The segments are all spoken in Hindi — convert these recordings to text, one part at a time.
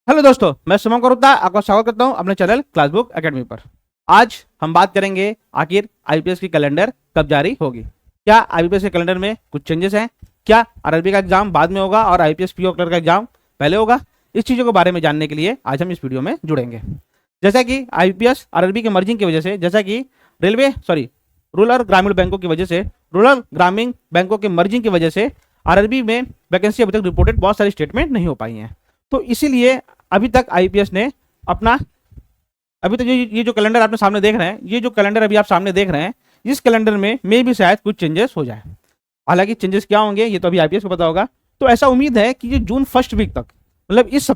हेलो दोस्तों, मैं सुमन करुता आपका स्वागत करता हूं अपने चैनल क्लासबुक एकेडमी पर। आज हम बात करेंगे आखिर आईपीएस की कैलेंडर कब जारी होगी। क्या आईपीएस के कैलेंडर में कुछ चेंजेस हैं? क्या आरआरबी का एग्जाम बाद में होगा और आईपीएस पीओ क्लर्क का एग्जाम पहले होगा? इस चीज़ों के बारे में जानने के लिए आज हम इस वीडियो में जुड़ेंगे। जैसा कि आईपीएस आरआरबी के मर्जिंग की वजह से, जैसा कि रूरल ग्रामीण बैंकों की वजह से, रूरल ग्रामीण बैंकों के मर्जिंग की वजह से आरआरबी में वैकेंसी अभी तक रिपोर्टेड बहुत सारी स्टेटमेंट नहीं हो पाई हैं। तो इसीलिए अभी तक आईपीएस ने अपना अभी तक ये जो कैलेंडर आपने सामने देख रहे हैं, ये जो कैलेंडर अभी आप सामने देख रहे हैं, इस कैलेंडर में भी शायद कुछ चेंजेस हो जाए। हालांकि चेंजेस क्या होंगे ये तो अभी आईपीएस को पता होगा। तो ऐसा उम्मीद है कि ये जून फर्स्ट वीक तक, मतलब इस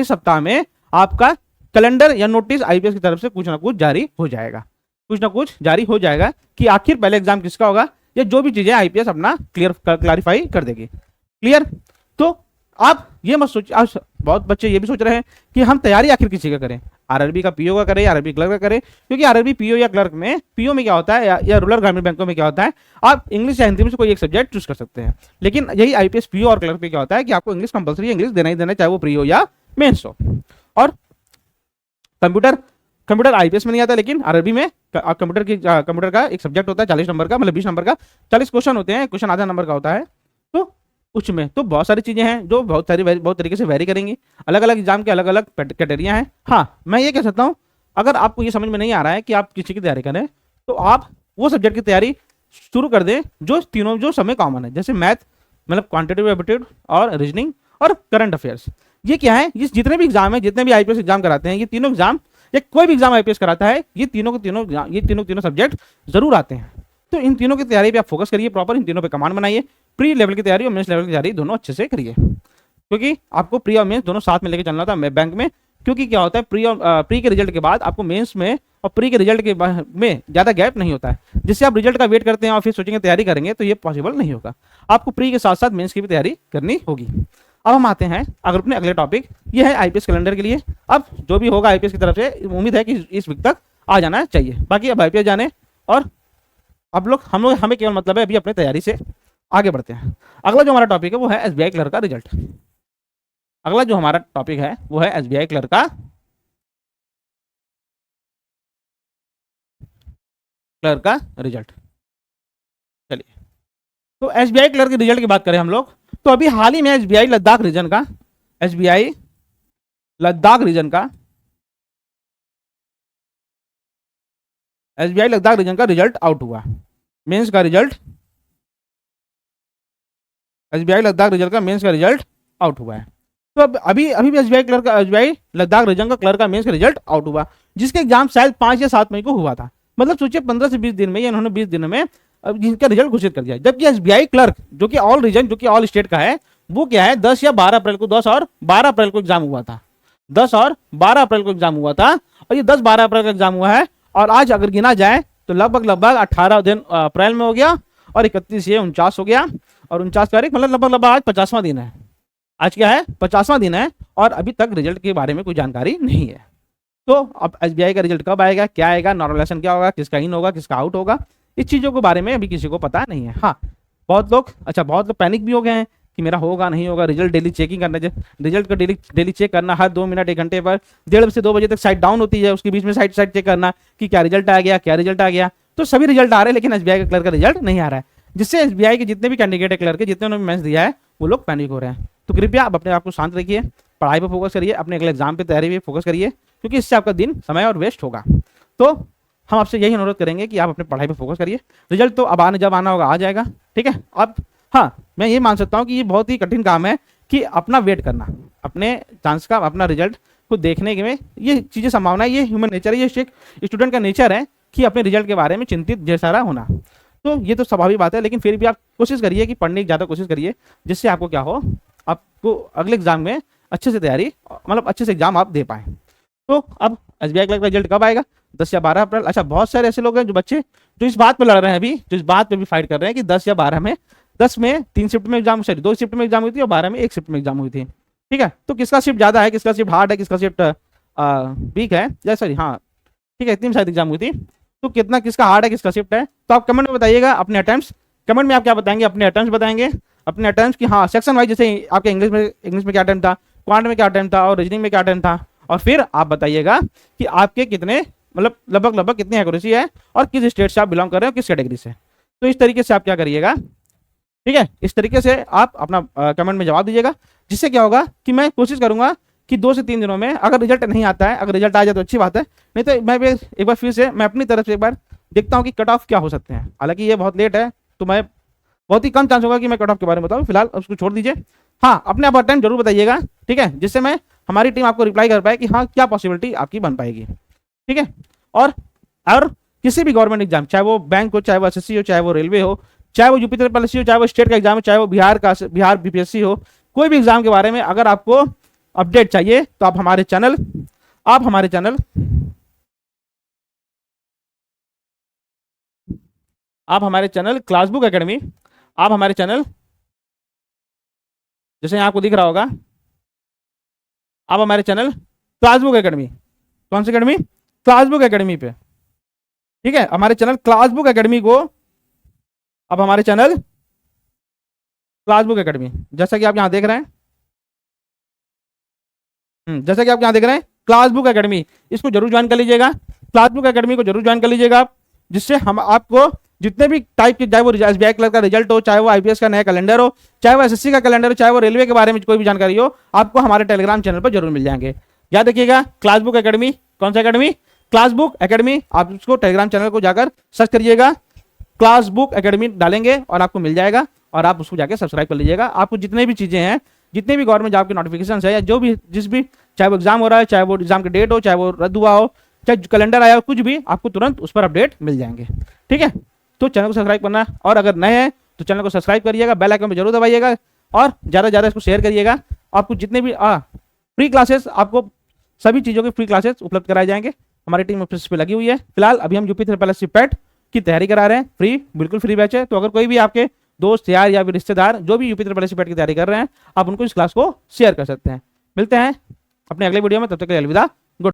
सप्ताह में आपका कैलेंडर या नोटिस आईपीएस की तरफ से कुछ ना कुछ जारी हो जाएगा। कि आखिर पहले एग्जाम किसका होगा, या जो भी चीजें आईपीएस अपना क्लैरिफाई कर देगी। क्लियर? तो आप ये मत सोचिए, आज बहुत बच्चे ये भी सोच रहे हैं कि हम तैयारी आखिर किसी का करें, आरआरबी का पीओ का करें, आरआरबी क्लर्क का करें। क्योंकि आरआरबी पीओ या क्लर्क में, पीओ में क्या होता है या रूरल ग्रामीण बैंकों में क्या होता है, आप इंग्लिश या हिंदी में से कोई एक सब्जेक्ट चूज कर सकते हैं। लेकिन यही आईपीएस पीओ और क्लर्क में क्या होता है कि आपको इंग्लिश कंपलसरी इंग्लिश देना ही देना, चाहे वो प्री हो या मेंस हो। और कंप्यूटर कंप्यूटर आईपीएस में नहीं आता, लेकिन आरआरबी में कंप्यूटर का एक सब्जेक्ट होता है 40 नंबर का, मतलब 20 नंबर का 40 क्वेश्चन होते हैं, क्वेश्चन आधा नंबर का होता है। तो उसमें तो बहुत सारी चीजें हैं जो बहुत तरीके से वेरी करेंगी। अलग अलग एग्जाम के अलग अलग कैटेगरिया हैं। हाँ, मैं ये कह सकता हूँ, अगर आपको ये समझ में नहीं आ रहा है कि आप किसी की तैयारी करें, तो आप वो सब्जेक्ट की तैयारी शुरू कर दें जो समय कॉमन है, जैसे मैथ, मतलब क्वांटिटेटिव एप्टीट्यूड और रीजनिंग और करंट अफेयर्स। ये क्या है, ये जितने भी एग्जाम है, जितने भी आईपीएस एग्जाम कराते हैं, ये तीनों एग्जाम या कोई भी एग्जाम आईपीएस कराता है, ये तीनों सब्जेक्ट जरूर आते हैं। तो इन तीनों की तैयारी पे आप फोकस करिए, प्रॉपर इन तीनों पे कमांड बनाइए। प्री लेवल की तैयारी और मेंस लेवल की तैयारी दोनों अच्छे से करिए, क्योंकि आपको प्री और मेंस दोनों साथ में लेके चलना था बैंक में। क्योंकि क्या होता है, प्री के रिजल्ट के बाद आपको मेंस में और प्री के रिजल्ट के में ज्यादा गैप नहीं होता है, जिससे आप रिजल्ट का वेट करते हैं और फिर सोचेंगे तैयारी करेंगे, तो ये पॉसिबल नहीं होगा। आपको प्री के साथ साथ मेंस की भी तैयारी करनी होगी। अब हम आते हैं अगर अपने अगले टॉपिक, ये है आईपीएस कैलेंडर के लिए। अब जो भी होगा आईपीएस की तरफ से, उम्मीद है कि इस वीक तक आ जाना चाहिए। बाकी अब आईपीएस जाने और हमें केवल मतलब है अभी अपनी तैयारी से आगे बढ़ते हैं। अगला जो हमारा टॉपिक है वो है एसबीआई क्लर्क का रिजल्ट। अगला जो हमारा टॉपिक है वो है एसबीआई क्लर्क का रिजल्ट। चलिए, तो एसबीआई क्लर्क के रिजल्ट की बात करें हम लोग, तो अभी हाल ही में एसबीआई लद्दाख रीजन का रिजल्ट आउट हुआ। मेंस का रिजल्ट एसबीआई लद्दाख रीजन का मेंस का रिजल्ट आउट हुआ है। तो अब अभी भी एसबीआई लद्दाख रीजन का क्लर्क का मेंस का रिजल्ट आउट हुआ, जिसका एग्जाम शायद 5 या 7 मई को हुआ था। मतलब सोचिए 15 से 20 दिन में, इन्होंने 20 दिन में जिनका रिजल्ट घोषित कर दिया। जबकि एसबीआई क्लर्क जो कि ऑल रीजन, जो कि ऑल स्टेट का है, वो क्या है 10 या 12 अप्रैल को, 10 और 12 अप्रैल को एग्जाम हुआ था। 10 और 12 अप्रैल को एग्जाम हुआ था, और ये 10-12 अप्रैल का एग्जाम हुआ है। और आज अगर गिना जाए तो लगभग 18 दिन अप्रैल में हो गया, और 31 ये 49 हो गया, और 49 तारीख, मतलब लगभग आज 50वां दिन है। आज क्या है, 50वां दिन है, और अभी तक रिजल्ट के बारे में कोई जानकारी नहीं है। तो अब एसबीआई का रिजल्ट कब आएगा, क्या आएगा, नॉर्मलाइजेशन क्या होगा, किसका इन होगा, किसका आउट होगा, इस चीज़ों के बारे में अभी किसी को पता नहीं है। हाँ, बहुत लोग पैनिक भी हो गए हैं कि मेरा होगा नहीं होगा। रिजल्ट डेली चेकिंग करना, रिजल्ट का डेली चेक करना, हर 2 मिनट 1 घंटे पर 1:30 से 2 बजे तक साइट डाउन होती है, उसके बीच में साइट चेक करना कि क्या रिजल्ट आ गया। तो सभी रिजल्ट आ रहे हैं, लेकिन एसबीआई का क्लर्क का रिजल्ट नहीं आ रहा है, जिससे एसबीआई के जितने भी कैंडिडेट है क्लर्क के, जितने उन्होंने मेंस दिया है, वो लोग पैनिक हो रहे हैं। तो कृपया आप अपने आप को शांत रखिए, पढ़ाई पर फोकस करिए, अपने अगले एग्जाम पे तैयारी पे फोकस करिए, क्योंकि इससे आपका दिन समय और वेस्ट होगा। तो हम आपसे यही अनुरोध करेंगे कि आप अपने पढ़ाई पे फोकस करिए। रिजल्ट तो अब जब आना होगा आ जाएगा, ठीक है। अब हाँ, मैं ये मान सकता हूँ कि ये बहुत ही कठिन काम है कि अपना वेट करना, अपने चांस का, अपना रिजल्ट को देखने में, ये चीज़ें संभावना है, ये ह्यूमन नेचर है, ये स्टूडेंट का नेचर है कि अपने रिजल्ट के बारे में चिंतित जैसा होना। तो ये तो स्वाभाविक बात है, लेकिन फिर भी आप कोशिश करिए कि पढ़ने की ज़्यादा कोशिश करिए, जिससे आपको क्या हो, आपको अगले एग्जाम में अच्छे से तैयारी, मतलब अच्छे से एग्जाम आप दे पाएँ। तो अब एसबीआई क्लर्क का रिजल्ट कब आएगा, 10 या 12 अप्रैल। अच्छा, बहुत सारे ऐसे लोग हैं जो बच्चे जो इस बात पे लड़ रहे हैं, अभी जो इस बात पे भी फाइट कर रहे हैं कि 10 या 12 में, 10 में 3 शिफ्ट में एग्जाम, सॉरी 2 शिफ्ट में एग्जाम हुई थी, और 12 में 1 शिफ्ट में एग्जाम हुई थी। ठीक है, तो किसका शिफ्ट ज़्यादा है, किसका शिफ्ट हार्ड है, किसका शिफ्ट वीक है, या सॉरी हाँ ठीक है, इतनी शायद एग्जाम हुई थी। तो कितना किसका हार्ड है, किसका शिफ्ट है, तो आप कमेंट में बताइएगा अपने अटेम्प्ट्स। कमेंट में आप क्या बताएंगे, अपने अटेम्प्ट्स बताएंगे, अपने अटेम्प्ट्स की, हाँ सेक्शन वाइज, जैसे आपके इंग्लिश में क्या अटेम्प्ट था, क्वांट में क्या टाइम था और रीजनिंग में क्या टाइम था, और फिर आप बताइएगा कि आपके कितने मतलब लगभग लगभग कितनी एक्यूरेसी है और किस स्टेट से आप बिलोंग कर रहे हो, किस कैटेगरी से। तो इस तरीके से आप क्या करिएगा, ठीक है, इस तरीके से आप अपना कमेंट में जवाब दीजिएगा, जिससे क्या होगा कि मैं कोशिश करूंगा कि 2 से 3 दिनों में अगर रिजल्ट नहीं आता है, अगर रिजल्ट आ जाए तो अच्छी बात है, नहीं तो मैं भी एक बार फिर से मैं अपनी तरफ से एक बार देखता हूँ कि कट ऑफ क्या हो सकते हैं। हालांकि ये बहुत लेट है तो मैं बहुत ही कम चांस होगा कि मैं कट ऑफ के बारे में बताऊँ, फिलहाल उसको छोड़ दीजिए। हाँ, अपने आप टाइम जरूर बताइएगा, ठीक है, जिससे मैं हमारी टीम आपको रिप्लाई कर पाए कि हाँ क्या पॉसिबिलिटी आपकी बन पाएगी, ठीक है। और किसी भी गवर्नमेंट एग्जाम, चाहे वो बैंक हो, चाहे वो एसएससी हो, चाहे वो रेलवे हो, चाहे वो यूपी ट्रिपल एससी हो, चाहे वो स्टेट का एग्जाम हो, चाहे वो बिहार बीपीएससी हो, कोई भी एग्जाम के बारे में अगर आपको अपडेट चाहिए तो आप हमारे चैनल क्लासबुक एकेडमी, आप हमारे चैनल जैसे यहाँ आपको दिख रहा होगा, आप हमारे चैनल क्लासबुक एकेडमी, कौन सी एकेडमी, क्लासबुक एकेडमी पे, ठीक है, हमारे चैनल क्लासबुक एकेडमी को, अब हमारे चैनल क्लासबुक एकेडमी जैसा कि आप यहाँ देख रहे हैं, जैसा कि आप यहाँ देख रहे हैं क्लासबुक एकेडमी, इसको जरूर ज्वाइन कर लीजिएगा, क्लासबुक एकेडमी को जरूर ज्वाइन कर लीजिएगा आप, जिससे हम आपको जितने भी टाइप के, चाहे वो एसबीआई क्लर्क का रिजल्ट हो, चाहे वो आईपीएस का नया कैलेंडर हो, चाहे वो एसएससी का कैलेंडर हो, चाहे वो रेलवे के बारे में कोई भी जानकारी हो, आपको हमारे टेलीग्राम चैनल पर जरूर मिल जाएंगे। याद रखिएगा, क्लासबुक एकेडमी, कौन सा एकेडमी, क्लासबुक एकेडमी, आप उसको टेलीग्राम चैनल को जाकर सर्च करिएगा, क्लासबुक एकेडमी डालेंगे और आपको मिल जाएगा, और आप उसको जाकर सब्सक्राइब कर लीजिएगा। आपको जितने भी चीजें हैं, जितने भी गवर्नमेंट जॉब के नोटिफिकेशन है, या जो भी जिस भी, चाहे वो एग्जाम हो रहा है, चाहे वो एग्जाम की डेट हो, चाहे वो रद्द हुआ हो, चाहे कैलेंडर आया हो, कुछ भी आपको तुरंत उस पर अपडेट मिल जाएंगे, ठीक है। तो चैनल को सब्सक्राइब करना है, और अगर नए हैं तो चैनल को सब्सक्राइब करिएगा, बेल आइकन पे जरूर दबाइएगा, और ज़्यादा से ज़्यादा इसको शेयर करिएगा। आपको जितने भी फ्री क्लासेस, आपको सभी चीज़ों के फ्री क्लासेस उपलब्ध कराए जाएंगे, हमारी टीम ऑफिस पे लगी हुई है। फिलहाल अभी हम यूपी ट्रिपल एससी पेट की तैयारी करा रहे हैं, फ्री, बिल्कुल फ्री बैच है। तो अगर कोई भी आपके दोस्त यार या फिर रिश्तेदार जो भी यूपी ट्रिपल एससी पेट की तैयारी कर रहे हैं, आप उनको इस क्लास को शेयर कर सकते हैं। मिलते हैं अपने अगले वीडियो में, तब तक के लिए अलविदा।